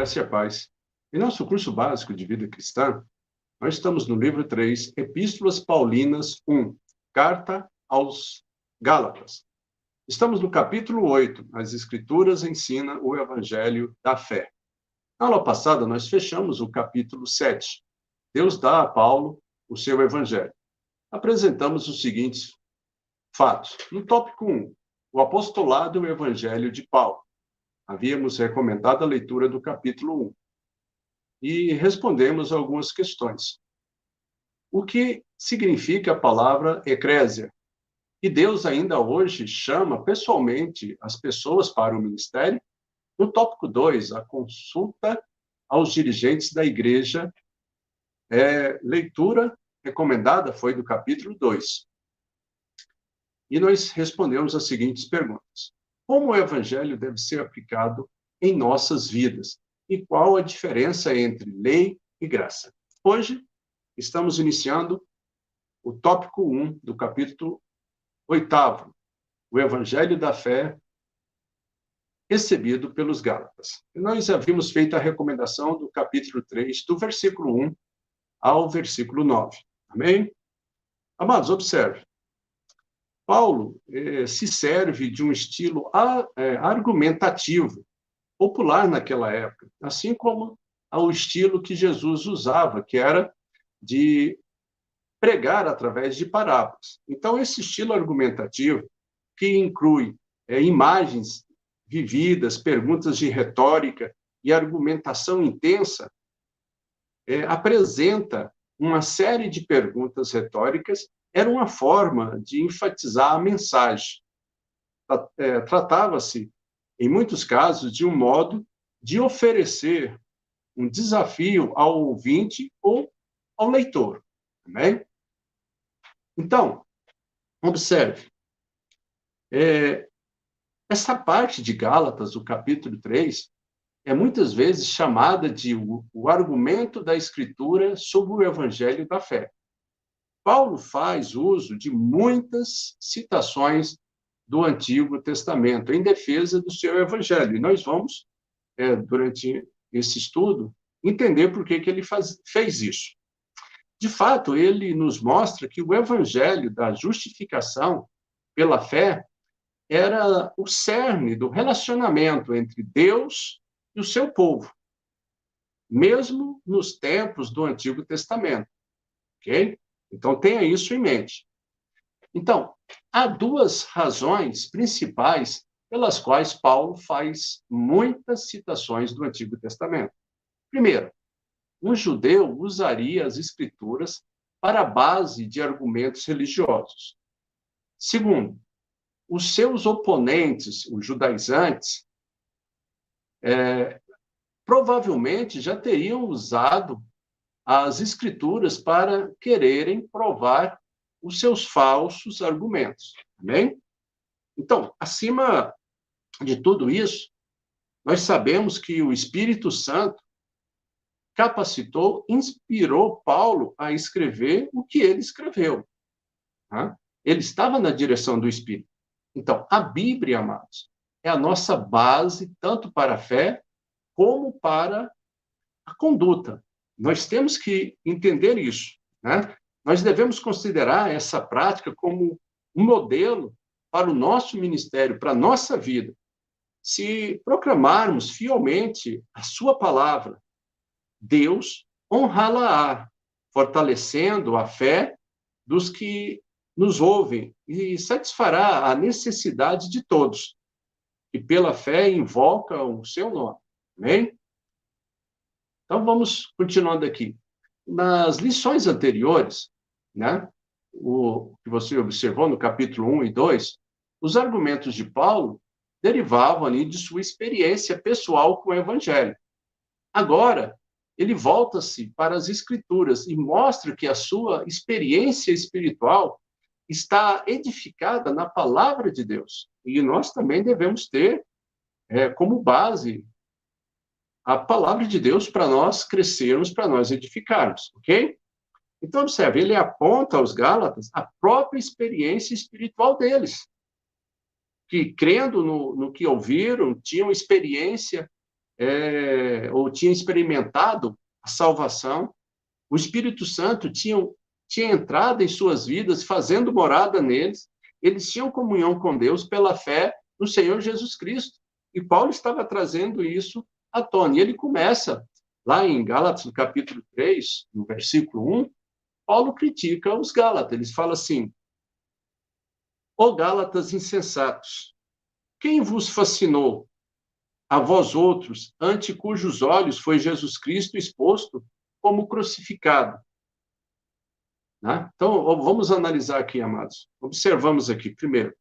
graça e a paz. Em nosso curso básico de vida cristã, nós estamos no livro 3, Epístolas Paulinas 1, Carta aos Gálatas. Estamos no capítulo 8, as Escrituras ensinam o Evangelho da fé. Na aula passada, nós fechamos o capítulo 7. Deus dá a Paulo o seu Evangelho. Apresentamos os seguintes fatos. No tópico 1, o apostolado e o Evangelho de Paulo. Havíamos recomendado a leitura do capítulo 1 e respondemos algumas questões. O que significa a palavra eclésia? E Deus ainda hoje chama pessoalmente as pessoas para o ministério? No tópico 2, a consulta aos dirigentes da igreja. Leitura recomendada foi do capítulo 2. E nós respondemos as seguintes perguntas. Como o evangelho deve ser aplicado em nossas vidas? E qual a diferença entre lei e graça? Hoje, estamos iniciando o tópico 1 do capítulo 8, o evangelho da fé recebido pelos Gálatas. E nós havíamos feito a recomendação do capítulo 3, do versículo 1 ao versículo 9. Amém? Amados, observe. Paulo se serve de um estilo argumentativo, popular naquela época, assim como o estilo que Jesus usava, que era de pregar através de parábolas. Então, esse estilo argumentativo, que inclui imagens vividas, perguntas de retórica e argumentação intensa, apresenta uma série de perguntas retóricas, era uma forma de enfatizar a mensagem. Tratava-se, em muitos casos, de um modo de oferecer um desafio ao ouvinte ou ao leitor. Amém? Então, observe. Essa parte de Gálatas, o capítulo 3, é muitas vezes chamada de o argumento da Escritura sobre o Evangelho da fé. Paulo faz uso de muitas citações do Antigo Testamento em defesa do seu Evangelho. E nós vamos, durante esse estudo, entender por que ele fez isso. De fato, ele nos mostra que o Evangelho da justificação pela fé era o cerne do relacionamento entre Deus e o seu povo, mesmo nos tempos do Antigo Testamento. Ok? Então, tenha isso em mente. Então, há duas razões principais pelas quais Paulo faz muitas citações do Antigo Testamento. Primeiro, um judeu usaria as Escrituras para a base de argumentos religiosos. Segundo, os seus oponentes, os judaizantes, provavelmente já teriam usado as Escrituras para quererem provar os seus falsos argumentos. Amém? Então, acima de tudo isso, nós sabemos que o Espírito Santo capacitou, inspirou Paulo a escrever o que ele escreveu. Tá? Ele estava na direção do Espírito. Então, a Bíblia, amados, é a nossa base tanto para a fé como para a conduta. Nós temos que entender isso, né? Nós devemos considerar essa prática como um modelo para o nosso ministério, para a nossa vida. Se proclamarmos fielmente a sua palavra, Deus honrá-la-á, fortalecendo a fé dos que nos ouvem e satisfará a necessidade de todos, que pela fé invocam o seu nome. Amém? Então, vamos continuando aqui. Nas lições anteriores, né, o que você observou no capítulo 1 e 2, os argumentos de Paulo derivavam ali de sua experiência pessoal com o Evangelho. Agora, ele volta-se para as Escrituras e mostra que a sua experiência espiritual está edificada na palavra de Deus. E nós também devemos ter como base a palavra de Deus para nós crescermos, para nós edificarmos, ok? Então, observe, ele aponta aos Gálatas a própria experiência espiritual deles, que, crendo no que ouviram, tinham experiência ou tinha experimentado a salvação, o Espírito Santo tinha entrado em suas vidas, fazendo morada neles, eles tinham comunhão com Deus pela fé no Senhor Jesus Cristo. E Paulo estava trazendo isso à tona. E ele começa, lá em Gálatas, no capítulo 3, no versículo 1, Paulo critica os Gálatas. Ele fala assim: ó Gálatas insensatos, quem vos fascinou? A vós outros, ante cujos olhos foi Jesus Cristo exposto como crucificado. Né? Então, vamos analisar aqui, amados. Observamos aqui, primeiro,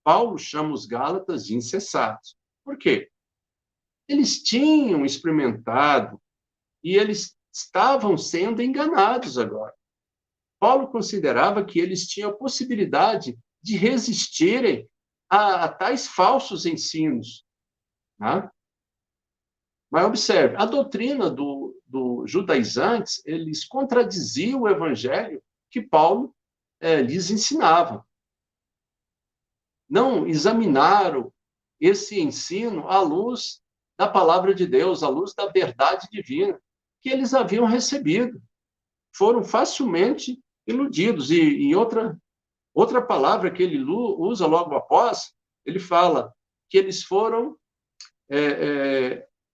Paulo chama os Gálatas de insensatos. Por quê? Eles tinham experimentado e eles estavam sendo enganados agora. Paulo considerava que eles tinham a possibilidade de resistirem a tais falsos ensinos. Né? Mas observe, a doutrina do judaizantes, eles contradiziam o evangelho que Paulo lhes ensinava. Não examinaram esse ensino à luz da palavra de Deus, à luz da verdade divina que eles haviam recebido. Foram facilmente iludidos. E em outra palavra que ele usa logo após, ele fala que eles foram,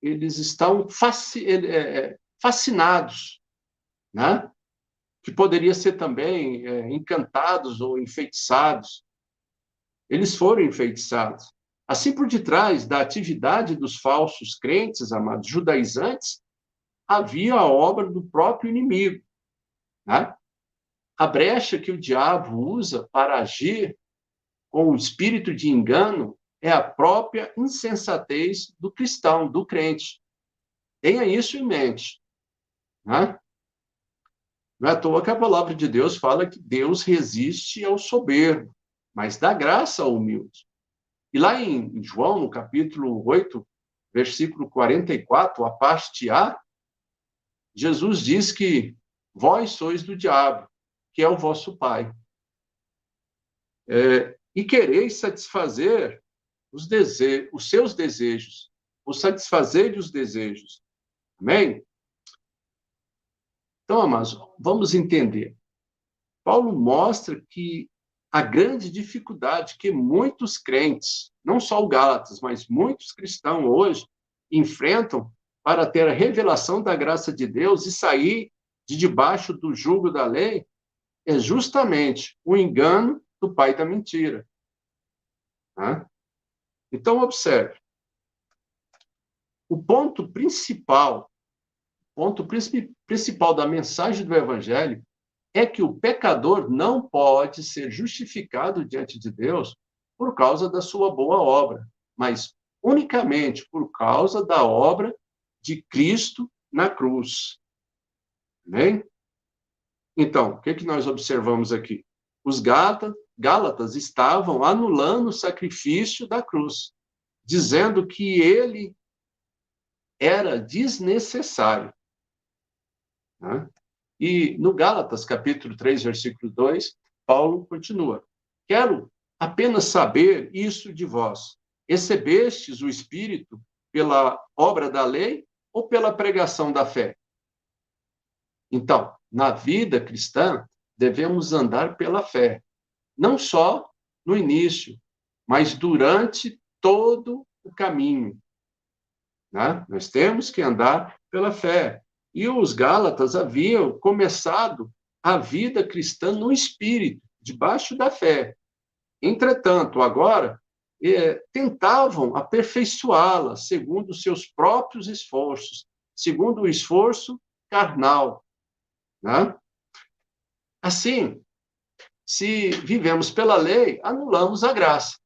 eles estão fascinados, né? Que poderia ser também encantados ou enfeitiçados. Eles foram enfeitiçados. Assim, por detrás da atividade dos falsos crentes, amados judaizantes, havia a obra do próprio inimigo. Né? A brecha que o diabo usa para agir com o espírito de engano é a própria insensatez do cristão, do crente. Tenha isso em mente. Né? Não é à toa que a palavra de Deus fala que Deus resiste ao soberbo, mas dá graça ao humilde. E lá em João, no capítulo 8, versículo 44, a parte A, Jesus diz que vós sois do diabo, que é o vosso pai. E quereis satisfazer os seus desejos, ou satisfazer os desejos. Amém? Então, amados, vamos entender. Paulo mostra que a grande dificuldade que muitos crentes, não só o Gálatas, mas muitos cristãos hoje, enfrentam para ter a revelação da graça de Deus e sair de debaixo do jugo da lei, é justamente o engano do pai da mentira. Tá? Então, observe. O ponto principal da mensagem do Evangelho é que o pecador não pode ser justificado diante de Deus por causa da sua boa obra, mas unicamente por causa da obra de Cristo na cruz. Amém? Então, o que nós observamos aqui? Os Gálatas estavam anulando o sacrifício da cruz, dizendo que ele era desnecessário. Né? E no Gálatas, capítulo 3, versículo 2, Paulo continua: quero apenas saber isso de vós. Recebestes o Espírito pela obra da lei ou pela pregação da fé? Então, na vida cristã, devemos andar pela fé, não só no início, mas durante todo o caminho. Né? Nós temos que andar pela fé. E os Gálatas haviam começado a vida cristã no espírito, debaixo da fé. Entretanto, agora, tentavam aperfeiçoá-la segundo os seus próprios esforços, segundo o esforço carnal. Né? Assim, se vivemos pela lei, anulamos a graça.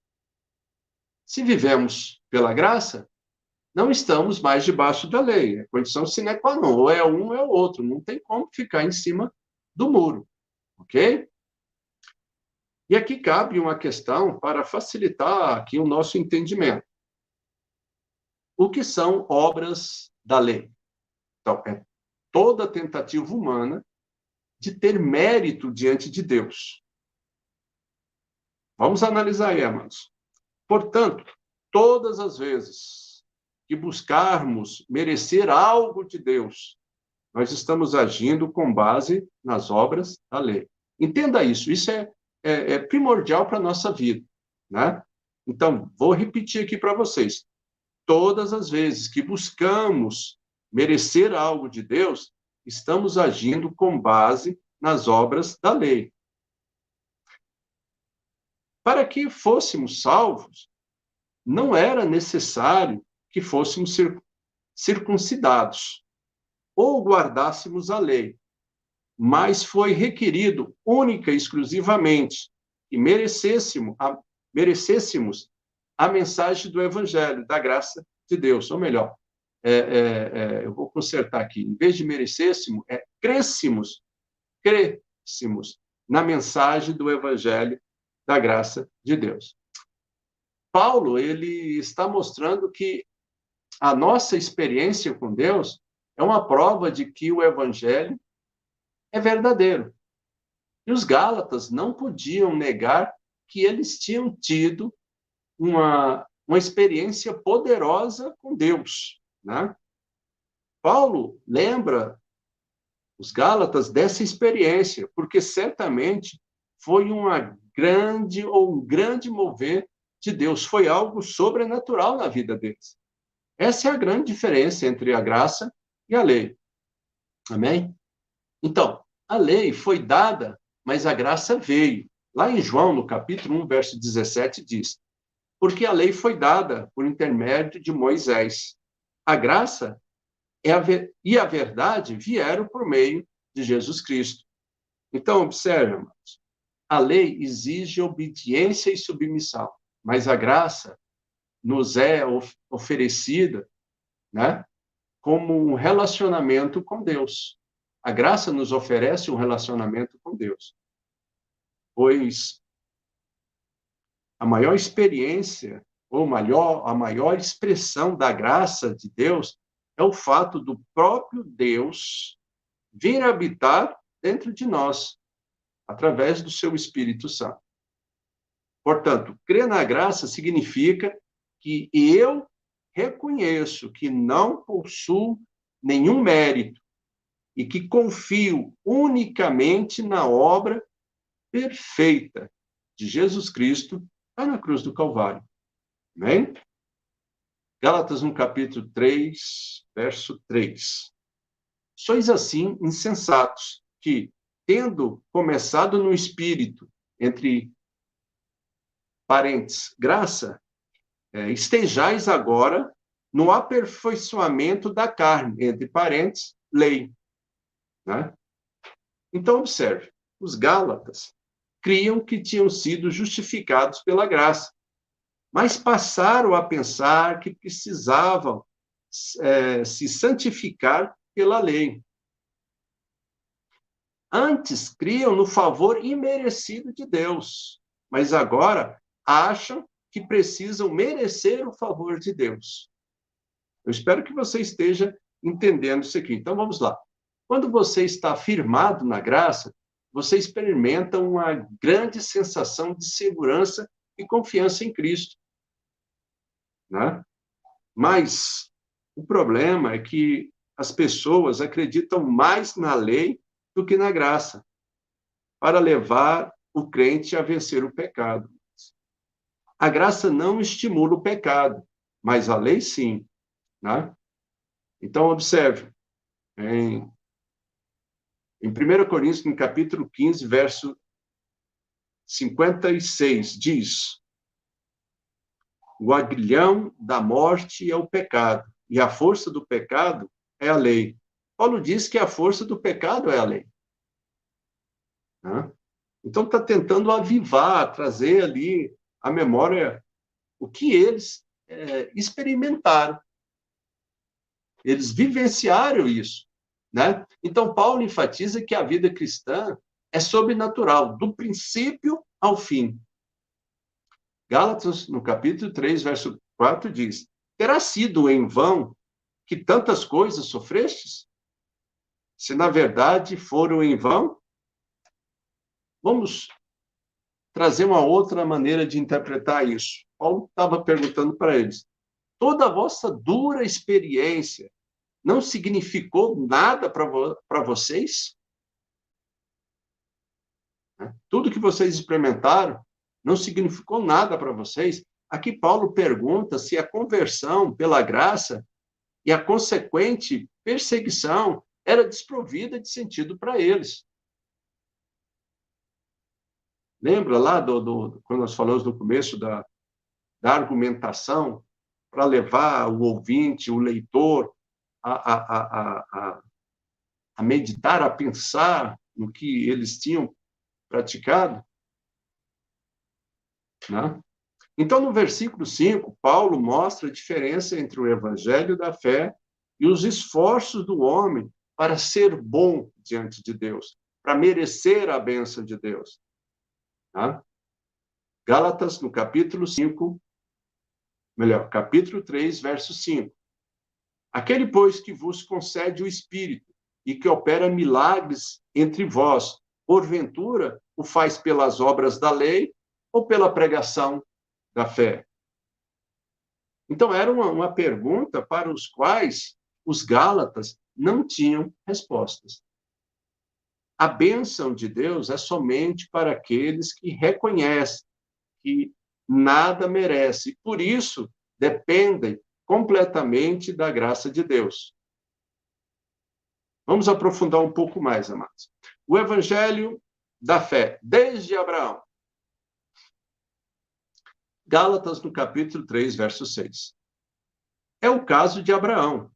Se vivemos pela graça, não estamos mais debaixo da lei. É condição sine qua non. Ou é um ou é o outro. Não tem como ficar em cima do muro. Ok? E aqui cabe uma questão para facilitar aqui o nosso entendimento. O que são obras da lei? Então, é toda tentativa humana de ter mérito diante de Deus. Vamos analisar aí, amados. Portanto, todas as vezes que buscarmos merecer algo de Deus, nós estamos agindo com base nas obras da lei. Entenda isso, isso é primordial para a nossa vida, né? Então, vou repetir aqui para vocês. Todas as vezes que buscamos merecer algo de Deus, estamos agindo com base nas obras da lei. Para que fôssemos salvos, não era necessário que fôssemos circuncidados ou guardássemos a lei, mas foi requerido única e exclusivamente que merecêssemos a mensagem do Evangelho, da graça de Deus. Ou melhor, eu vou consertar aqui, em vez de merecêssemos, crescêssemos na mensagem do Evangelho da graça de Deus. Paulo, ele está mostrando que a nossa experiência com Deus é uma prova de que o Evangelho é verdadeiro. E os Gálatas não podiam negar que eles tinham tido uma experiência poderosa com Deus, né? Paulo lembra os Gálatas dessa experiência, porque certamente foi um grande mover de Deus, foi algo sobrenatural na vida deles. Essa é a grande diferença entre a graça e a lei. Amém? Então, a lei foi dada, mas a graça veio. Lá em João, no capítulo 1, verso 17, diz: porque a lei foi dada por intermédio de Moisés. A graça e a verdade vieram por meio de Jesus Cristo. Então, observe, irmãos, a lei exige obediência e submissão, mas a graça nos é oferecida, né, como um relacionamento com Deus. A graça nos oferece um relacionamento com Deus, pois a maior experiência, ou a maior expressão da graça de Deus é o fato do próprio Deus vir habitar dentro de nós, através do seu Espírito Santo. Portanto, crer na graça significa que eu reconheço que não possuo nenhum mérito e que confio unicamente na obra perfeita de Jesus Cristo lá na cruz do Calvário. Amém? Gálatas, no capítulo 3, verso 3. Sois assim insensatos, que, tendo começado no Espírito, entre parênteses, graça, estejais agora no aperfeiçoamento da carne, entre parênteses, lei. Né? Então, observe, os Gálatas criam que tinham sido justificados pela graça, mas passaram a pensar que precisavam se santificar pela lei. Antes criam no favor imerecido de Deus, mas agora acham que precisam merecer o favor de Deus. Eu espero que você esteja entendendo isso aqui. Então, vamos lá. Quando você está firmado na graça, você experimenta uma grande sensação de segurança e confiança em Cristo. Né? Mas o problema é que as pessoas acreditam mais na lei do que na graça, para levar o crente a vencer o pecado. A graça não estimula o pecado, mas a lei sim. Né? Então, observe, em 1 Coríntios, no capítulo 15, verso 56, diz: o aguilhão da morte é o pecado, e a força do pecado é a lei. Paulo diz que a força do pecado é a lei. Né? Então, está tentando avivar, trazer ali à memória o que eles experimentaram. Eles vivenciaram isso. Né? Então, Paulo enfatiza que a vida cristã é sobrenatural, do princípio ao fim. Gálatas, no capítulo 3, verso 4, diz: terá sido em vão que tantas coisas sofrestes? Se na verdade foram em vão? Vamos trazer uma outra maneira de interpretar isso. Paulo estava perguntando para eles: toda a vossa dura experiência não significou nada para vocês? Tudo que vocês experimentaram não significou nada para vocês? Aqui Paulo pergunta se a conversão pela graça e a consequente perseguição era desprovida de sentido para eles. Lembra lá quando nós falamos no começo da argumentação para levar o ouvinte, o leitor, a meditar, a pensar no que eles tinham praticado? Né? Então, no versículo 5, Paulo mostra a diferença entre o evangelho da fé e os esforços do homem para ser bom diante de Deus, para merecer a bênção de Deus. Tá? Gálatas, no capítulo 3, verso 5. Aquele, pois, que vos concede o Espírito e que opera milagres entre vós, porventura o faz pelas obras da lei ou pela pregação da fé? Então, era uma pergunta para os quais os Gálatas não tinham respostas. A bênção de Deus é somente para aqueles que reconhecem que nada merece, por isso dependem completamente da graça de Deus. Vamos aprofundar um pouco mais, amados. O evangelho da fé, desde Abraão. Gálatas, no capítulo 3, verso 6. É o caso de Abraão,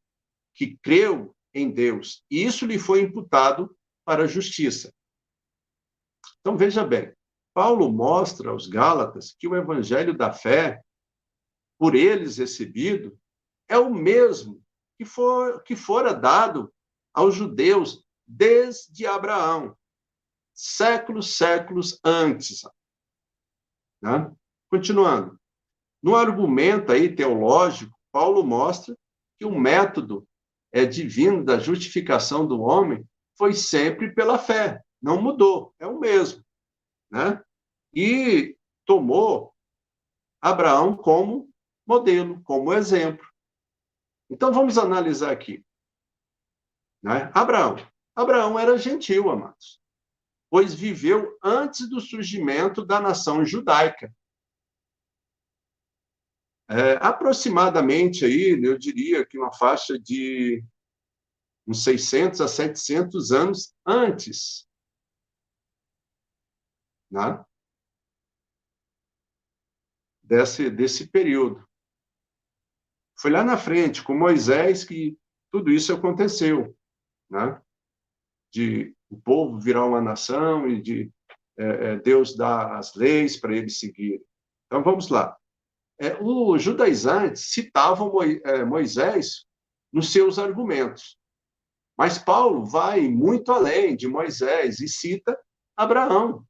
que creu em Deus, e isso lhe foi imputado para a justiça. Então, veja bem, Paulo mostra aos Gálatas que o evangelho da fé, por eles recebido, é o mesmo que fora dado aos judeus desde Abraão, séculos antes. Né? Continuando. No argumento aí teológico, Paulo mostra que o método divino da justificação do homem foi sempre pela fé, não mudou, é o mesmo. Né? E tomou Abraão como modelo, como exemplo. Então, vamos analisar aqui. Né? Abraão era gentil, amados, pois viveu antes do surgimento da nação judaica. Aproximadamente, aí, eu diria que uma faixa de uns 600 a 700 anos antes. Né? Desse período. Foi lá na frente, com Moisés, que tudo isso aconteceu. Né? De o povo virar uma nação e de Deus dar as leis para eles seguirem. Então, vamos lá. Os judaizantes citavam Moisés nos seus argumentos, mas Paulo vai muito além de Moisés e cita Abraão.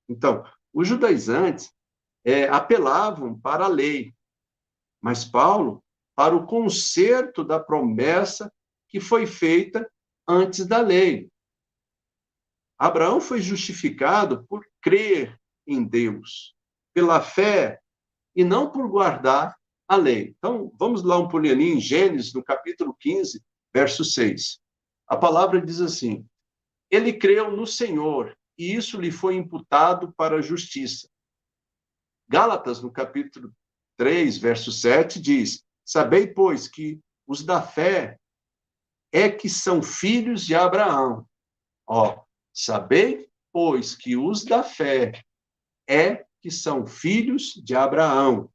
Então, os judaizantes apelavam para a lei, mas Paulo para o conserto da promessa que foi feita antes da lei. Abraão foi justificado por crer em Deus, pela fé, e não por guardar a lei. Então, vamos lá um pulinho em Gênesis, no capítulo 15, verso 6. A palavra diz assim: ele creu no Senhor, e isso lhe foi imputado para a justiça. Gálatas, no capítulo 3, verso 7, diz: sabei, pois, que os da fé que são filhos de Abraão. Sabei, pois, que os da fé que são filhos de Abraão.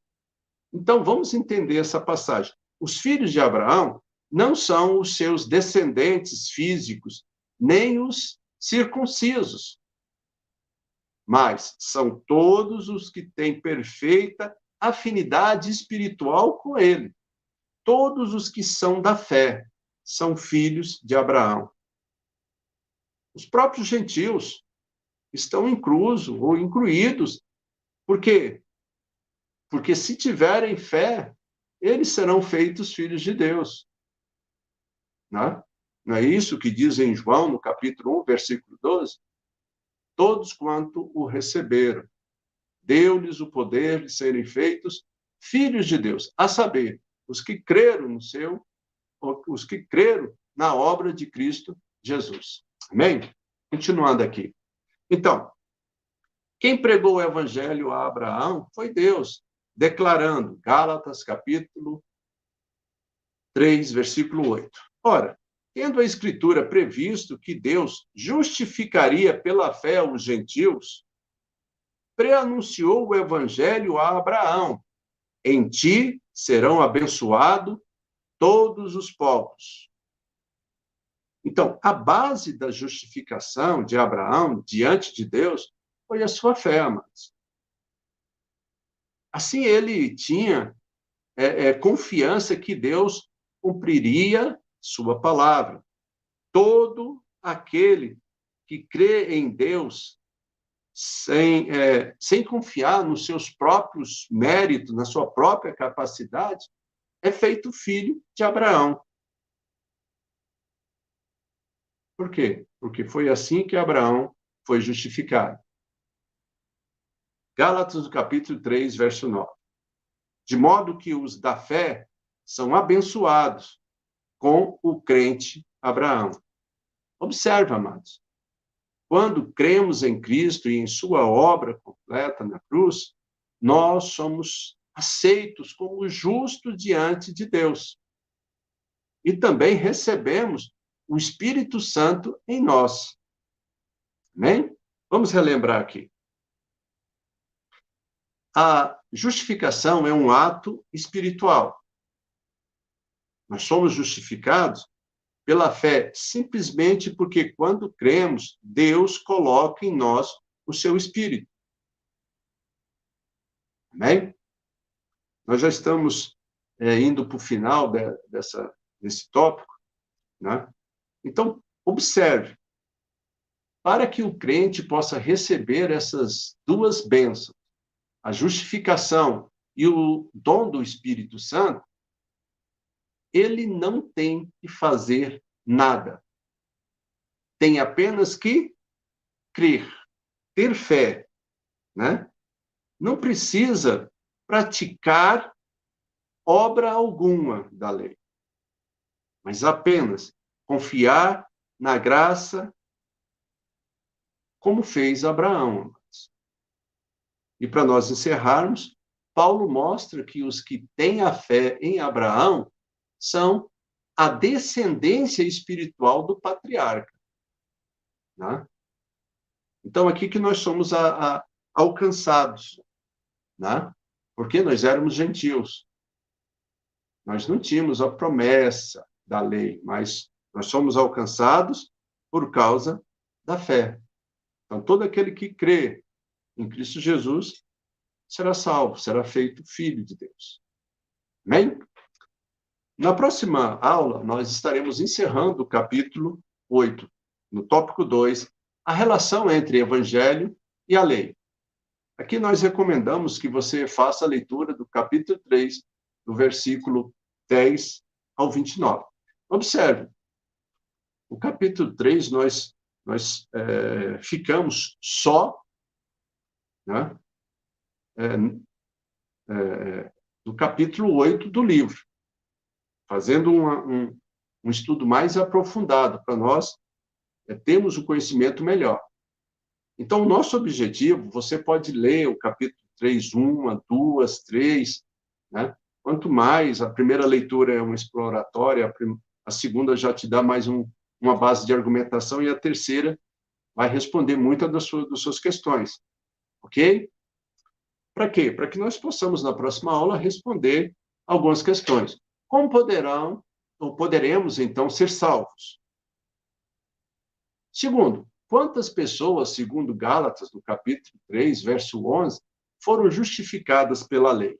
Então, vamos entender essa passagem. Os filhos de Abraão não são os seus descendentes físicos, nem os circuncisos, mas são todos os que têm perfeita afinidade espiritual com ele. Todos os que são da fé são filhos de Abraão. Os próprios gentios estão incluídos. Por quê? Porque se tiverem fé, eles serão feitos filhos de Deus. Não é isso que diz em João, no capítulo 1, versículo 12? Todos quanto o receberam, deu-lhes o poder de serem feitos filhos de Deus, a saber, os que creram no seu, os que creram na obra de Cristo Jesus. Amém? Continuando aqui. Então, quem pregou o evangelho a Abraão foi Deus, declarando, Gálatas, capítulo 3, versículo 8. Ora, tendo a Escritura previsto que Deus justificaria pela fé os gentios, preanunciou o evangelho a Abraão. Em ti serão abençoados todos os povos. Então, a base da justificação de Abraão diante de Deus foi a sua fé, amados. Assim, ele tinha confiança que Deus cumpriria sua palavra. Todo aquele que crê em Deus sem confiar nos seus próprios méritos, na sua própria capacidade, é feito filho de Abraão. Por quê? Porque foi assim que Abraão foi justificado. Gálatas, capítulo 3, verso 9. De modo que os da fé são abençoados com o crente Abraão. Observe, amados. Quando cremos em Cristo e em sua obra completa na cruz, nós somos aceitos como justos diante de Deus. E também recebemos o Espírito Santo em nós. Amém? Vamos relembrar aqui. A justificação é um ato espiritual. Nós somos justificados pela fé, simplesmente porque quando cremos, Deus coloca em nós o seu Espírito. Amém? Nós já estamos indo para o final desse tópico, né? Então, observe, para que o crente possa receber essas duas bênçãos, a justificação e o dom do Espírito Santo, ele não tem que fazer nada. Tem apenas que crer, ter fé, né? Não precisa praticar obra alguma da lei, mas apenas confiar na graça, como fez Abraão. E para nós encerrarmos, Paulo mostra que os que têm a fé em Abraão são a descendência espiritual do patriarca. Né? Então, aqui que nós somos alcançados, né? Porque nós éramos gentios. Nós não tínhamos a promessa da lei, mas nós somos alcançados por causa da fé. Então, todo aquele que crê em Cristo Jesus será salvo, será feito filho de Deus. Amém? Na próxima aula, nós estaremos encerrando o capítulo 8, no tópico 2, a relação entre evangelho e a lei. Aqui nós recomendamos que você faça a leitura do capítulo 3, do versículo 10 ao 29. Observe, o capítulo 3, nós ficamos só, né, do capítulo 8 do livro, fazendo um estudo mais aprofundado para nós termos o conhecimento melhor. Então, o nosso objetivo, você pode ler o capítulo 3, 1, 2, 3, né? Quanto mais, a primeira leitura é uma exploratória, a segunda já te dá mais uma base de argumentação e a terceira vai responder muitas das suas questões. Ok? Para quê? Para que nós possamos, na próxima aula, responder algumas questões. Como poderemos, então, ser salvos? Segundo, quantas pessoas, segundo Gálatas, no capítulo 3, verso 11, foram justificadas pela lei?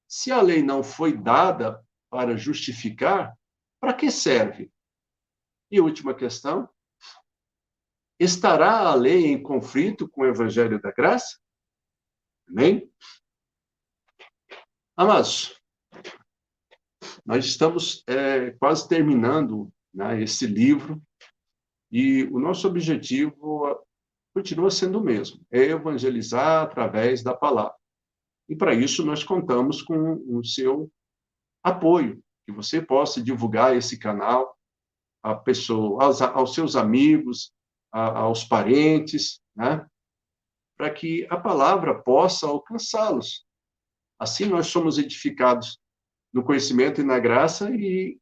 Se a lei não foi dada para justificar, para que serve? E última questão, estará a lei em conflito com o evangelho da graça? Amém? Amados, nós estamos quase terminando, né, esse livro, e o nosso objetivo continua sendo o mesmo, é evangelizar através da palavra. E para isso nós contamos com o seu apoio, que você possa divulgar esse canal à pessoa, aos seus amigos, aos parentes, né? Para que a palavra possa alcançá-los. Assim nós somos edificados no conhecimento e na graça, e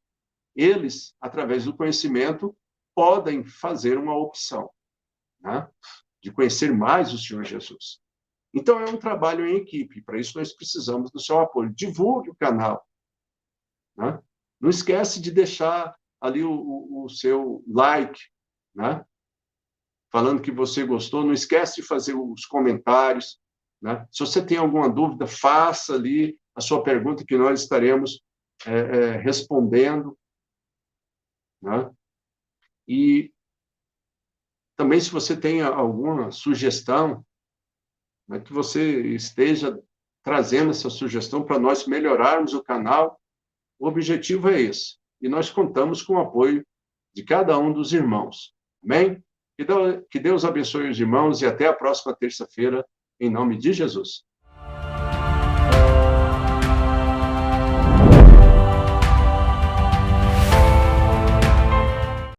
eles, através do conhecimento, podem fazer uma opção, né? De conhecer mais o Senhor Jesus. Então, é um trabalho em equipe. Para isso, nós precisamos do seu apoio. Divulgue o canal, né? Não esquece de deixar ali o seu like, né? Falando que você gostou. Não esquece de fazer os comentários, né? Se você tem alguma dúvida, faça ali a sua pergunta, que nós estaremos respondendo, né? E também, se você tem alguma sugestão, né, que você esteja trazendo essa sugestão para nós melhorarmos o canal, o objetivo é esse. E nós contamos com o apoio de cada um dos irmãos. Amém? Que Deus abençoe os irmãos e até a próxima terça-feira, em nome de Jesus.